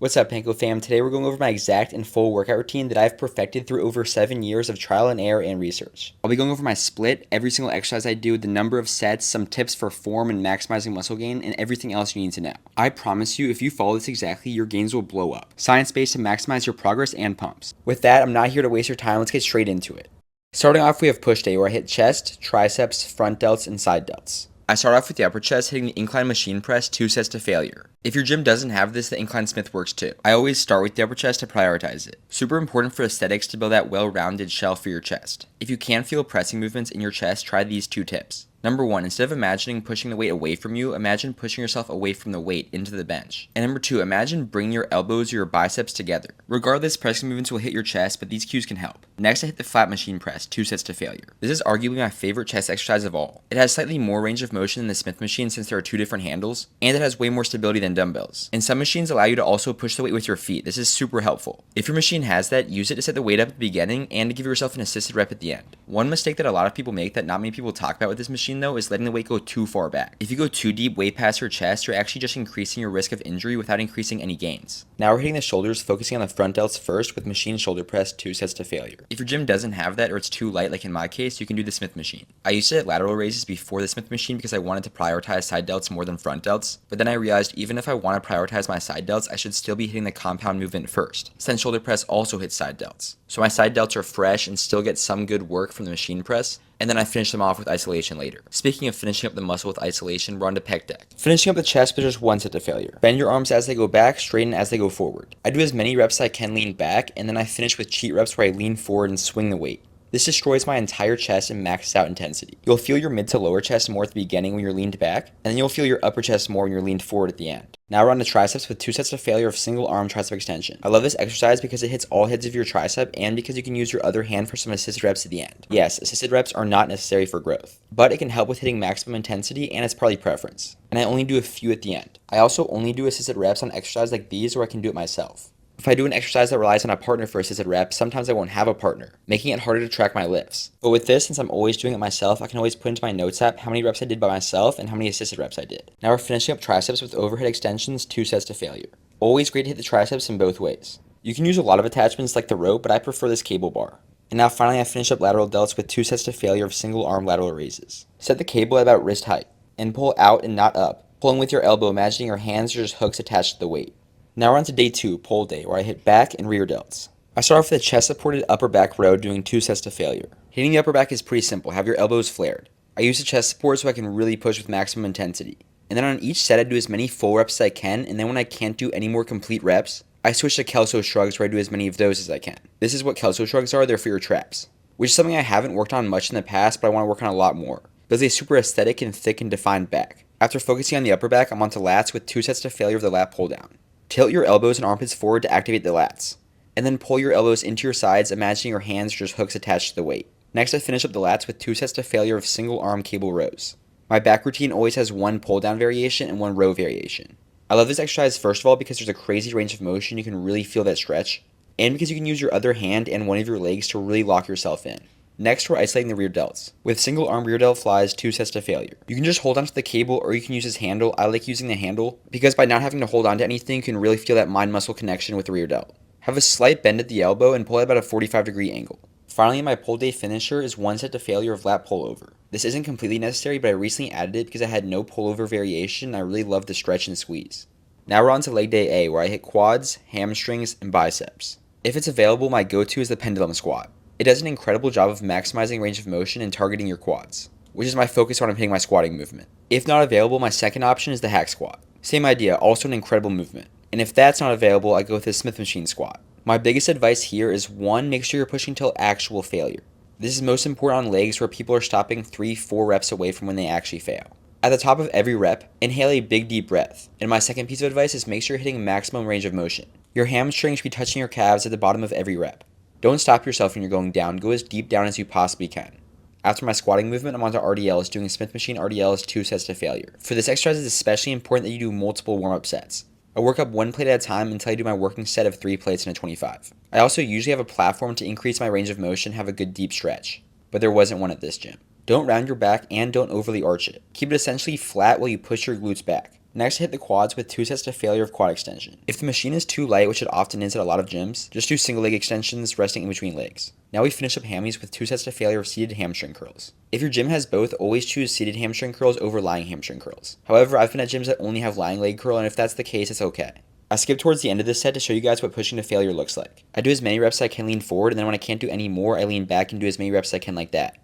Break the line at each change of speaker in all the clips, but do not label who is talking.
What's up, Panko fam? Today we're going over my exact and full workout routine that I've perfected through over 7 years of trial and error and research. I'll be going over my split, every single exercise I do, the number of sets, some tips for form and maximizing muscle gain, and everything else you need to know. I promise you, if you follow this exactly, your gains will blow up. Science-based to maximize your progress and pumps. With that, I'm not here to waste your time. Let's get straight into it. Starting off, we have push day, where I hit chest, triceps, front delts, and side delts. I start off with the upper chest, hitting the incline machine press 2 sets to failure. If your gym doesn't have this, the incline Smith works too. I always start with the upper chest to prioritize it. Super important for aesthetics to build that well-rounded shell for your chest. If you can't feel pressing movements in your chest, try these 2 tips. Number 1, instead of imagining pushing the weight away from you, imagine pushing yourself away from the weight into the bench. And number 2, imagine bringing your elbows or your biceps together. Regardless, pressing movements will hit your chest, but these cues can help. Next, I hit the flat machine press, 2 sets to failure. This is arguably my favorite chest exercise of all. It has slightly more range of motion than the Smith machine since there are 2 different handles, and it has way more stability than dumbbells. And some machines allow you to also push the weight with your feet. This is super helpful. If your machine has that, use it to set the weight up at the beginning and to give yourself an assisted rep at the end. One mistake that a lot of people make that not many people talk about with this machine though is letting the weight go too far back. If you go too deep way past your chest, you're actually just increasing your risk of injury without increasing any gains. Now we're hitting the shoulders, focusing on the front delts first with machine shoulder press 2 sets to failure. If your gym doesn't have that or it's too light like in my case, you can do the Smith machine. I used to hit lateral raises before the Smith machine because I wanted to prioritize side delts more than front delts, but then I realized even if I want to prioritize my side delts, I should still be hitting the compound movement first, since shoulder press also hits side delts. So my side delts are fresh and still get some good work from the machine press, and then I finish them off with isolation later. Speaking of finishing up the muscle with isolation, we're on to pec deck. Finishing up the chest with just 1 set to failure. Bend your arms as they go back, straighten as they go forward. I do as many reps as I can lean back, and then I finish with cheat reps where I lean forward and swing the weight. This destroys my entire chest and maxes out intensity. You'll feel your mid to lower chest more at the beginning when you're leaned back, and then you'll feel your upper chest more when you're leaned forward at the end. Now we're on to triceps with 2 sets to failure of single arm tricep extension. I love this exercise because it hits all heads of your tricep and because you can use your other hand for some assisted reps at the end. Yes, assisted reps are not necessary for growth, but it can help with hitting maximum intensity and it's probably preference. And I only do a few at the end. I also only do assisted reps on exercises like these where I can do it myself. If I do an exercise that relies on a partner for assisted reps, sometimes I won't have a partner, making it harder to track my lifts. But with this, since I'm always doing it myself, I can always put into my notes app how many reps I did by myself and how many assisted reps I did. Now we're finishing up triceps with overhead extensions, 2 sets to failure. Always great to hit the triceps in both ways. You can use a lot of attachments like the rope, but I prefer this cable bar. And now finally I finish up lateral delts with 2 sets to failure of single arm lateral raises. Set the cable at about wrist height, and pull out and not up, pulling with your elbow, imagining your hands are just hooks attached to the weight. Now we're on to day 2, pull day, where I hit back and rear delts. I start off with a chest supported upper back row doing 2 sets to failure. Hitting the upper back is pretty simple, have your elbows flared. I use the chest support so I can really push with maximum intensity. And then on each set I do as many full reps as I can, and then when I can't do any more complete reps, I switch to Kelso shrugs where I do as many of those as I can. This is what Kelso shrugs are, they're for your traps. Which is something I haven't worked on much in the past, but I want to work on a lot more. Builds a super aesthetic and thick and defined back. After focusing on the upper back, I'm on to lats with 2 sets to failure of the lat pull down. Tilt your elbows and armpits forward to activate the lats, and then pull your elbows into your sides, imagining your hands are just hooks attached to the weight. Next, I finish up the lats with 2 sets to failure of single arm cable rows. My back routine always has 1 pull down variation and 1 row variation. I love this exercise first of all because there's a crazy range of motion, you can really feel that stretch, and because you can use your other hand and one of your legs to really lock yourself in. Next, we're isolating the rear delts. With single arm rear delt flies, 2 sets to failure. You can just hold onto the cable or you can use this handle. I like using the handle because by not having to hold onto anything, you can really feel that mind-muscle connection with the rear delt. Have a slight bend at the elbow and pull at about a 45-degree angle. Finally, my pull day finisher is 1 set to failure of lat pullover. This isn't completely necessary, but I recently added it because I had no pullover variation and I really love the stretch and squeeze. Now we're on to leg day A, where I hit quads, hamstrings, and biceps. If it's available, my go-to is the pendulum squat. It does an incredible job of maximizing range of motion and targeting your quads, which is my focus when I'm hitting my squatting movement. If not available, my second option is the hack squat. Same idea, also an incredible movement. And if that's not available, I go with the Smith machine squat. My biggest advice here is 1, make sure you're pushing till actual failure. This is most important on legs where people are stopping 3-4 reps away from when they actually fail. At the top of every rep, inhale a big deep breath. And my second piece of advice is make sure you're hitting maximum range of motion. Your hamstrings should be touching your calves at the bottom of every rep. Don't stop yourself when you're going down, go as deep down as you possibly can. After my squatting movement, I'm on to RDLs, doing Smith machine RDLs 2 sets to failure. For this exercise, it's especially important that you do multiple warm-up sets. I work up 1 plate at a time until I do my working set of 3 plates in a 25. I also usually have a platform to increase my range of motion, have a good deep stretch, but there wasn't one at this gym. Don't round your back and don't overly arch it. Keep it essentially flat while you push your glutes back. Next, hit the quads with 2 sets to failure of quad extension. If the machine is too light, which it often is at a lot of gyms, just do single leg extensions, resting in between legs. Now we finish up hammies with 2 sets to failure of seated hamstring curls. If your gym has both, always choose seated hamstring curls over lying hamstring curls. However, I've been at gyms that only have lying leg curl, and if that's the case, it's okay. I skip towards the end of this set to show you guys what pushing to failure looks like. I do as many reps as I can lean forward, and then when I can't do any more, I lean back and do as many reps as I can like that.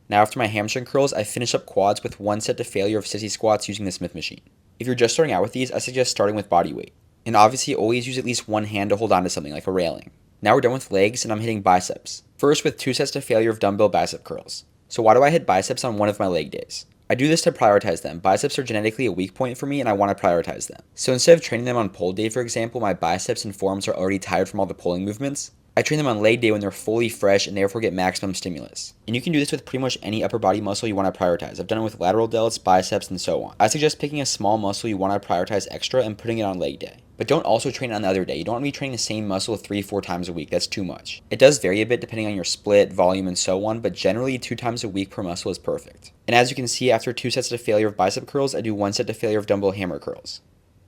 Now after my hamstring curls, I finish up quads with 1 set to failure of sissy squats using the Smith machine. If you're just starting out with these, I suggest starting with body weight. And obviously always use at least one hand to hold on to something like a railing. Now we're done with legs and I'm hitting biceps. First with 2 sets to failure of dumbbell bicep curls. So why do I hit biceps on one of my leg days? I do this to prioritize them. Biceps are genetically a weak point for me and I want to prioritize them. So instead of training them on pull day, for example, my biceps and forearms are already tired from all the pulling movements, I train them on leg day when they're fully fresh and therefore get maximum stimulus. And you can do this with pretty much any upper body muscle you want to prioritize. I've done it with lateral delts, biceps, and so on. I suggest picking a small muscle you want to prioritize extra and putting it on leg day. But don't also train it on the other day. You don't want to be training the same muscle 3-4 times a week. That's too much. It does vary a bit depending on your split, volume, and so on, but generally 2 times a week per muscle is perfect. And as you can see, after 2 sets to failure of bicep curls, I do 1 set to failure of dumbbell hammer curls.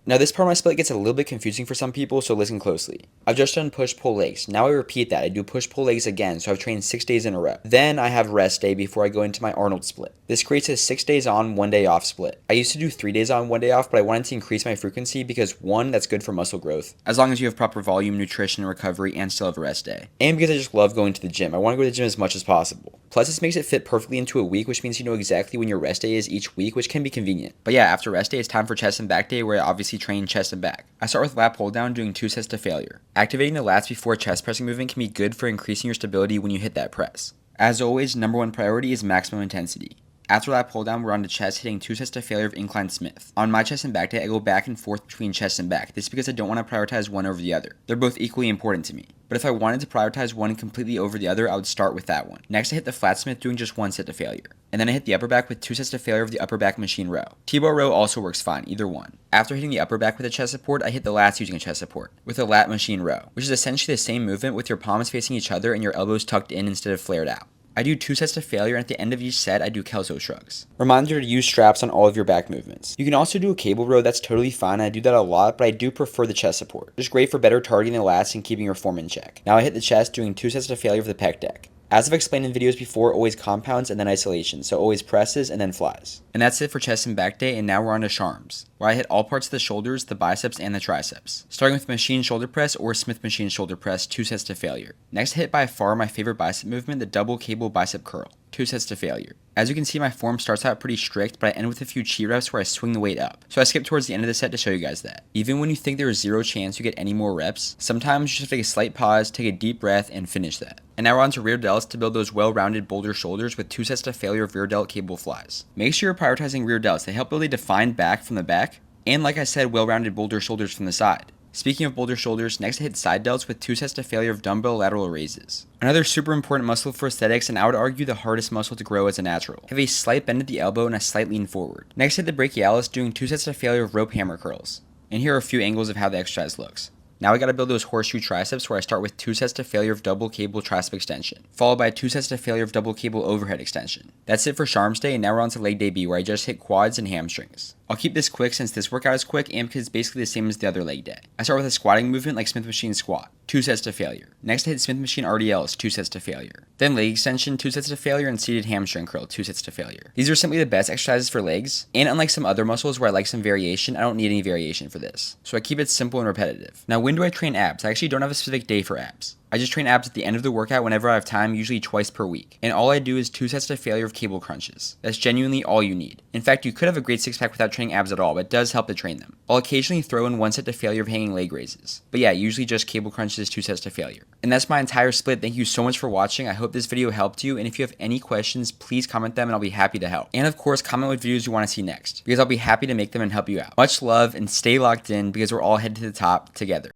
Now this part of my split gets a little bit confusing for some people, so listen closely. I've just done push-pull legs. Now I repeat that. I do push-pull legs again, so I've trained 6 days in a row. Then I have rest day before I go into my Arnold split. This creates a 6 days on, 1 day off split. I used to do 3 days on, 1 day off, but I wanted to increase my frequency because 1, that's good for muscle growth, as long as you have proper volume, nutrition, and recovery, and still have a rest day. And because I just love going to the gym. I want to go to the gym as much as possible. Plus this makes it fit perfectly into a week, which means you know exactly when your rest day is each week, which can be convenient. But yeah, after rest day, it's time for chest and back day, where I obviously train chest and back. I start with lat pull down, doing 2 sets to failure. Activating the lats before chest pressing movement can be good for increasing your stability when you hit that press. As always, number 1 priority is maximum intensity. After lat pull down, we're on to chest, hitting 2 sets to failure of incline Smith. On my chest and back day, I go back and forth between chest and back. This is because I don't want to prioritize one over the other. They're both equally important to me. But if I wanted to prioritize one completely over the other, I would start with that one. Next, I hit the flat Smith, doing just 1 set to failure. And then I hit the upper back with 2 sets to failure of the upper back machine row. T-bar row also works fine, either one. After hitting the upper back with a chest support, I hit the lats using a chest support, with a lat machine row, which is essentially the same movement with your palms facing each other and your elbows tucked in instead of flared out. I do 2 sets to failure, and at the end of each set, I do Kelso shrugs. Reminder to use straps on all of your back movements. You can also do a cable row, that's totally fine. I do that a lot, but I do prefer the chest support. It's great for better targeting the lats and keeping your form in check. Now I hit the chest, doing 2 sets to failure of the pec deck. As I've explained in videos before, always compounds and then isolation, so always presses and then flies. And that's it for chest and back day, and now we're on to Charms, where I hit all parts of the shoulders, the biceps, and the triceps. Starting with machine shoulder press or Smith machine shoulder press, 2 sets to failure. Next, hit by far my favorite bicep movement, the double cable bicep curl, 2 sets to failure. As you can see, my form starts out pretty strict, but I end with a few chi reps where I swing the weight up. So I skip towards the end of the set to show you guys that. Even when you think there is 0 chance you get any more reps, sometimes you just have to take a slight pause, take a deep breath, and finish that. And now we're on to rear delts to build those well-rounded boulder shoulders with 2 sets to failure of rear delt cable flies. Make sure you're prioritizing rear delts. They help build a defined back from the back, and like I said, well-rounded boulder shoulders from the side. Speaking of boulder shoulders, next I hit side delts with 2 sets to failure of dumbbell lateral raises. Another super important muscle for aesthetics, and I would argue the hardest muscle to grow as a natural. Have a slight bend at the elbow and a slight lean forward. Next hit the brachialis, doing 2 sets to failure of rope hammer curls. And here are a few angles of how the exercise looks. Now I gotta build those horseshoe triceps, where I start with 2 sets to failure of double cable tricep extension, followed by 2 sets to failure of double cable overhead extension. That's it for Charms day, and now we're on to leg day B, where I just hit quads and hamstrings. I'll keep this quick since this workout is quick and because it's basically the same as the other leg day. I start with a squatting movement like Smith machine squat, 2 sets to failure. Next I hit Smith machine RDLs, 2 sets to failure. Then leg extension, 2 sets to failure, and seated hamstring curl, 2 sets to failure. These are simply the best exercises for legs, and unlike some other muscles where I like some variation, I don't need any variation for this. So I keep it simple and repetitive. Now when do I train abs? I actually don't have a specific day for abs. I just train abs at the end of the workout whenever I have time, usually twice per week. And all I do is 2 sets to failure of cable crunches. That's genuinely all you need. In fact, you could have a great six pack without training abs at all, but it does help to train them. I'll occasionally throw in 1 set to failure of hanging leg raises. But yeah, usually just cable crunches, 2 sets to failure. And that's my entire split. Thank you so much for watching. I hope this video helped you. And if you have any questions, please comment them and I'll be happy to help. And of course, comment what videos you want to see next, because I'll be happy to make them and help you out. Much love and stay locked in, because we're all headed to the top together.